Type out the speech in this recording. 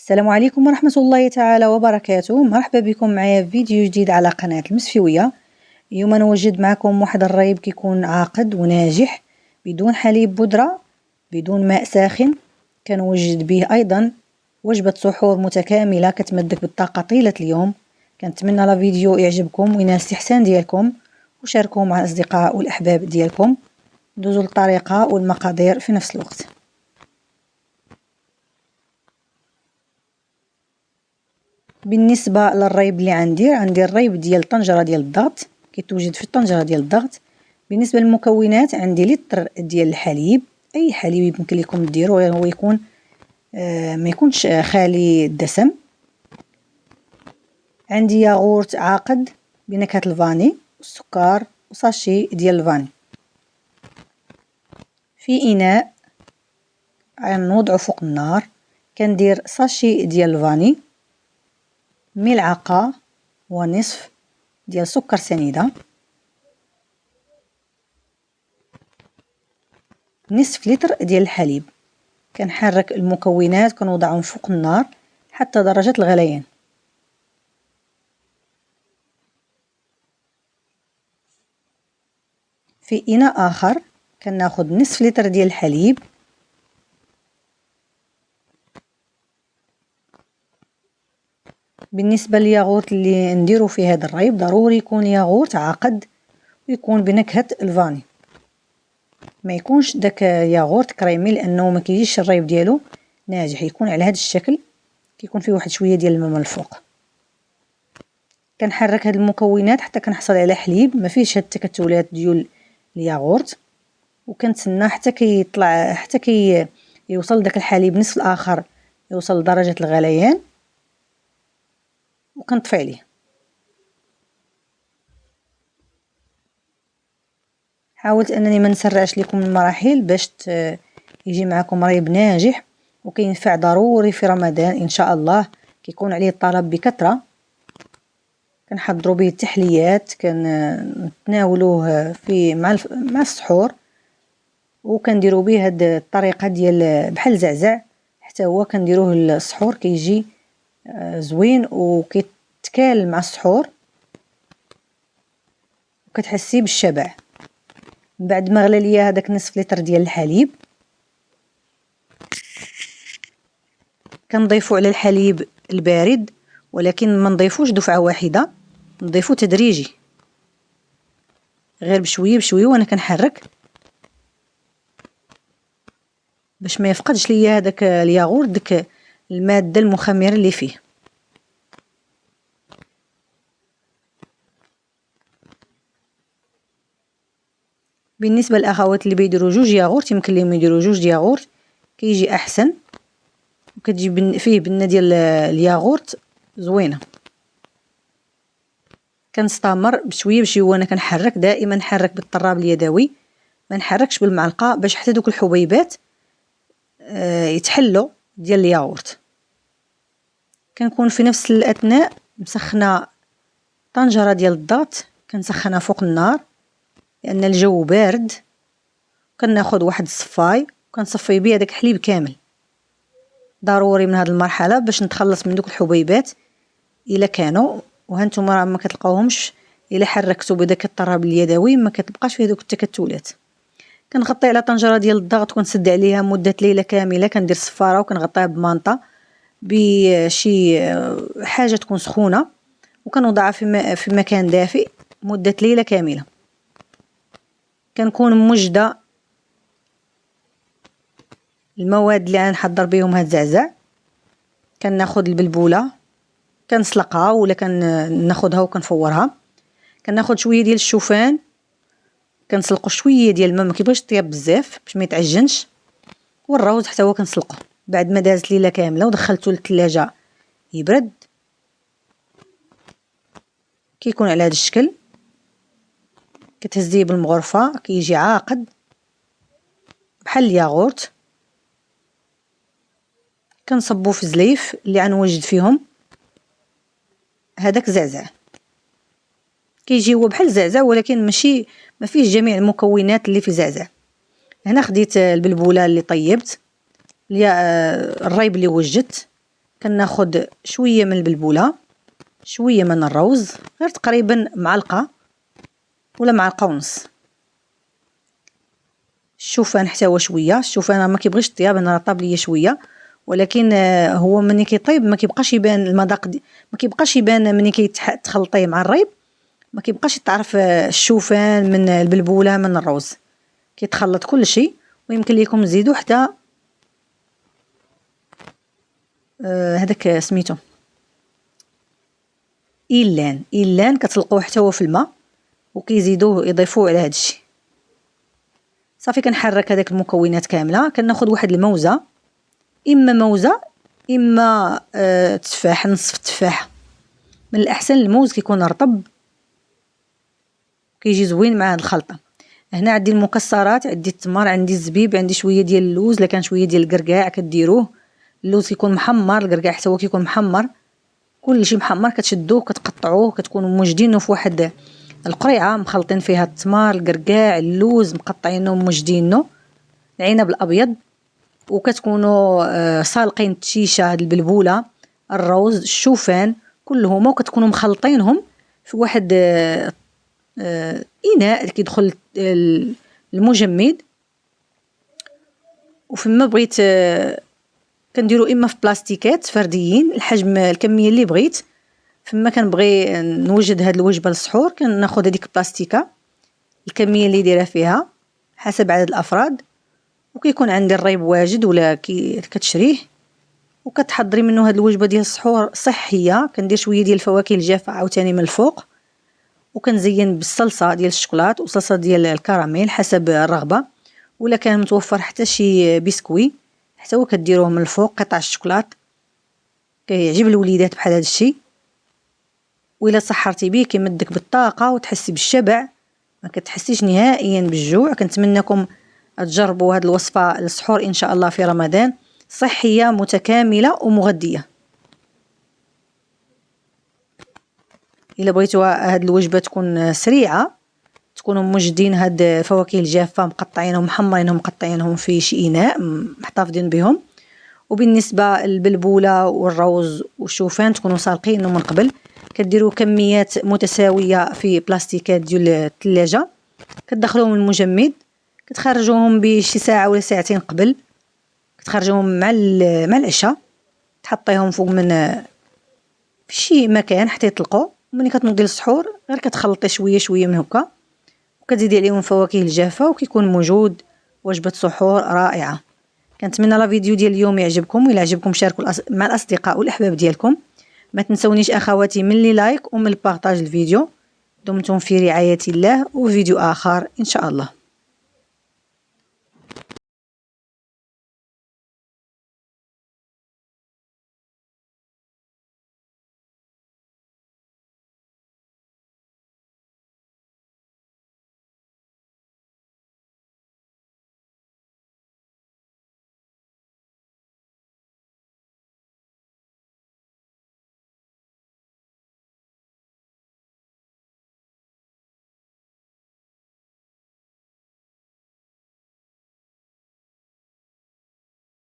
السلام عليكم ورحمة الله تعالى وبركاته. مرحبا بكم معايا في فيديو جديد على قناة المسفيوية. اليوم نوجد معكم واحد الريب كيكون عاقد وناجح بدون حليب بودرة، بدون ماء ساخن. كنوجد به ايضا وجبة سحور متكاملة كتمدك بالطاقة طيلة اليوم. كنتمنى لا فيديو يعجبكم وينال الاستحسان ديالكم، وشاركوه مع الاصدقاء والاحباب ديالكم. ندوزو للطريقة والمقادير في نفس الوقت. بالنسبه للريب اللي عندي الريب ديال الطنجره ديال الضغط، كيتوجد في الطنجره ديال الضغط. بالنسبه للمكونات عندي لتر ديال الحليب، اي حليب يمكن لكم ديروه، هو يكون ما يكونش خالي الدسم. عندي ياغورت عاقد بنكهه الفاني والسكر وساشي ديال الفاني. في اناء نوضعه فوق النار كندير ساشي ديال الفاني، ملعقة ونصف ديال سكر سنيدة، نصف لتر ديال الحليب. كنحرك المكونات كنوضعهم فوق النار حتى درجة الغليان. في إناء آخر كناخد نصف لتر ديال الحليب، بالنسبة للياغورت اللي نديرو في هذا الريب ضروري يكون ياغورت عاقد ويكون بنكهة الفاني، ما يكونش داك ياغورت كريمي لانه ما كيجيش الريب ديالو ناجح. يكون على هذا الشكل، كيكون فيه واحد شويه ديال الماء من الفوق. كنحرك هاد المكونات حتى كنحصل على حليب ما فيهش هاد التكتلات ديال الياغورت، وكنتسنى حتى كيطلع حتى يوصل داك الحليب نصف الاخر يوصل لدرجه الغليان، وكنطفي عليه. حاولت انني ما نسرعش لكم المراحل باش يجي معكم ريب ناجح وكينفع ضروري في رمضان ان شاء الله، كيكون عليه الطلب بكثره. كنحضروا به التحليات، كنتناولوه في مع السحور، وكنديروا به هاد الطريقه ديال بحال زعزع حتى هو كنديروه للسحور، كيجي زوين وكيتكال مع السحور وكتحسي بالشبع. بعد ما غلى ليا هذاك نصف لتر ديال الحليب، كنضيفوا على الحليب البارد، ولكن ما نضيفوش دفعه واحده، نضيفو تدريجي غير بشويه بشويه وانا كنحرك باش ما يفقدش ليا هذاك الياغورت ديك الماده المخمره اللي فيه. بالنسبه للاخوات اللي بيديروا جوج ياغورت، يمكن لهم يديروا جوج ياغورت كيجي احسن، وكتجي فيه بنه ديال الياغورت زوينه. كنستمر بشويه بشويه وانا كنحرك، دائما نحرك بالطراب اليدوي، ما نحركش بالمعلقه باش حتى دوك الحبيبات يتحلوا ديال الياغورت. كنكون في نفس الاثناء مسخنه طنجره ديال الضغط، كنسخنها فوق النار لان الجو بارد. كناخذ واحد الصفاي وكنصفي بيه داك الحليب كامل، ضروري من هذه المرحله باش نتخلص من دوك الحبيبات الا كانوا، وهانتوما ما كتلقاوهمش الا حركتوا بداك الطراب اليدوي ما كتبقاش فيه دوك التكتلات. كنغطي على طنجره ديال الضغط وكنسد عليها مده ليله كامله. كندير صفاره وكنغطيها بمانطه بشي حاجه تكون سخونه، وكنوضعها في مكان دافئ مده ليله كامله. كنكون موجده المواد اللي غنحضر بهم هاد الزعزع. كناخذ البلبوله كنسلقها ولا كناخذها وكنفورها. كناخذ شويه ديال الشوفان، كنسلقوا شويه ديال الماء، ما كيبغيش طياب بزاف باش ما يتعجنش. والروز حتى هو كنسلقه بعد ما دازت ليله كامله ودخلته للثلاجه يبرد. كيكون على هذا الشكل، كتهزيه بالمغرفه كيجي عاقد بحال الياغورت. كنصبو في زليف اللي غنوجد فيهم هذاك زعزع. كيجي هو بحال زعزع ولكن ماشي ما فيش جميع المكونات اللي في زعزع. هنا خديت البلبوله اللي طيبت، الريب اللي وجدت، كناخد شويه من البلبوله، شويه من الروز، غير تقريبا معلقه ولا معلقه ونص. الشوفان حتى هو شويه. الشوفان ما كيبغيش الطياب، انا راه طاب ليا شويه، ولكن هو ملي كيطيب ما كيبقاش يبان المذاق ما كيبقاش يبان ملي كيتخلطيه مع الريب، ما كيبقاش تعرف الشوفان من البلبوله من الروز، كيتخلط كل شيء. ويمكن لكم تزيدوا حتى هذاك سميتو إيلان كتلقوه حتى هو في الماء وكيزيدوه يضيفوه على هذا الشيء. صافي كنحرك هذاك المكونات كامله. كناخذ واحد الموزه، اما موزه اما تفاح، نصف التفاح. من الاحسن الموز كيكون رطب كيجي زوين مع هاد الخلطه. هنا عندي المكسرات، عندي التمر، عندي الزبيب، عندي شويه ديال اللوز، لا كان شويه ديال الكركاع كديروه. اللوز كيكون محمر، الكركاع حتى هو كيكون محمر، كلشي محمر. كتشدوه كتقطعوه، كتكونوا موجدينه في واحد القريعه مخلطين فيها التمر، الكركاع، اللوز، مقطعينه وموجدينه، العنب الابيض، وكتكونوا سالقين التشيشه، هاد البلبوله، الروز، الشوفان، كلهم، وكتكونوا مخلطينهم في واحد اناء كيدخل المجمد. وفما بغيت كنديرو اما في بلاستيكات فرديين الحجم الكميه اللي بغيت. فما كنبغي نوجد هاد الوجبه للسحور كناخذ هذيك البلاستيكه الكميه اللي دايره فيها حسب عدد الافراد، وكيكون عندي الريب واجد ولا كتشريه، وكتحضري منه هاد الوجبه ديال السحور صحيه. كندير شويه ديال الفواكه الجافه عاوتاني من الفوق، وكنزين بالصلصه ديال الشوكولات وصلصه ديال الكراميل حسب الرغبه، ولا كان متوفر حتى شي بسكوي حتى هو كديروه من الفوق قطع الشوكولات، كيعجب الوليدات بحال هذا الشيء. وإلا سحرتي به كيمدك بالطاقه وتحسي بالشبع، ما كتحسيش نهائيا بالجوع. كنتمنىكم تجربوا هذه الوصفه للسحور ان شاء الله في رمضان، صحيه متكامله ومغذيه. الا بغيتوا هذه الوجبه تكون سريعه، تكونوا موجدين هاد الفواكه الجافه مقطعينهم محمرينهم مقطعينهم في شي اناء محتفظين بهم. وبالنسبه للبلبوله والروز والشوفان تكونوا سالقينهم من قبل، كديروا كميات متساويه في بلاستيكات ديال الثلاجه، كتدخلوهم المجمد، كتخرجوهم بشي ساعه ولا ساعتين قبل، كتخرجوهم مع العشاء، تحطيهم فوق من في شي مكان حتى يطلقوا. ملي كتنوضي للسحور غير كتخلطي شويه شويه من هكا، وكتزيدي عليهم فواكه الجافه، وكيكون موجود وجبه سحور رائعه. كنتمنى لا فيديو ديال اليوم يعجبكم، وإلا عجبكم شاركوا مع الاصدقاء والاحباب ديالكم. ما تنسونيش اخواتي من لي لايك ومن البارطاج الفيديو. دمتم في رعايه الله، وفيديو اخر ان شاء الله.